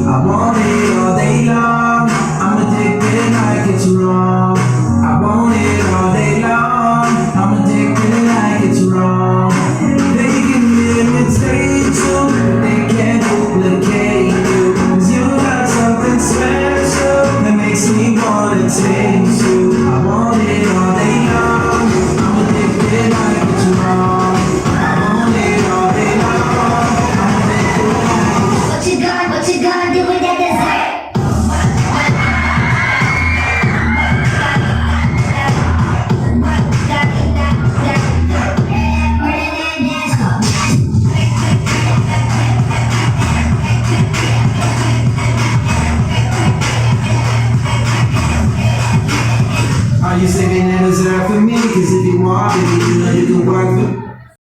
I want it all day long. I'm addicted like it's wrong. I want it all day long. I'm addicted like it's wrong. They can imitate you, but they can't duplicate you. 'Cause you got something special that makes me wanna taste you. I want it all day long. I'm addicted like it's wrong. I want it all day long. I'm addicted like it's wrong. What you gonna do with that dessert? Are you saving that dessert for me? 'Cause if you want it, you know you can work for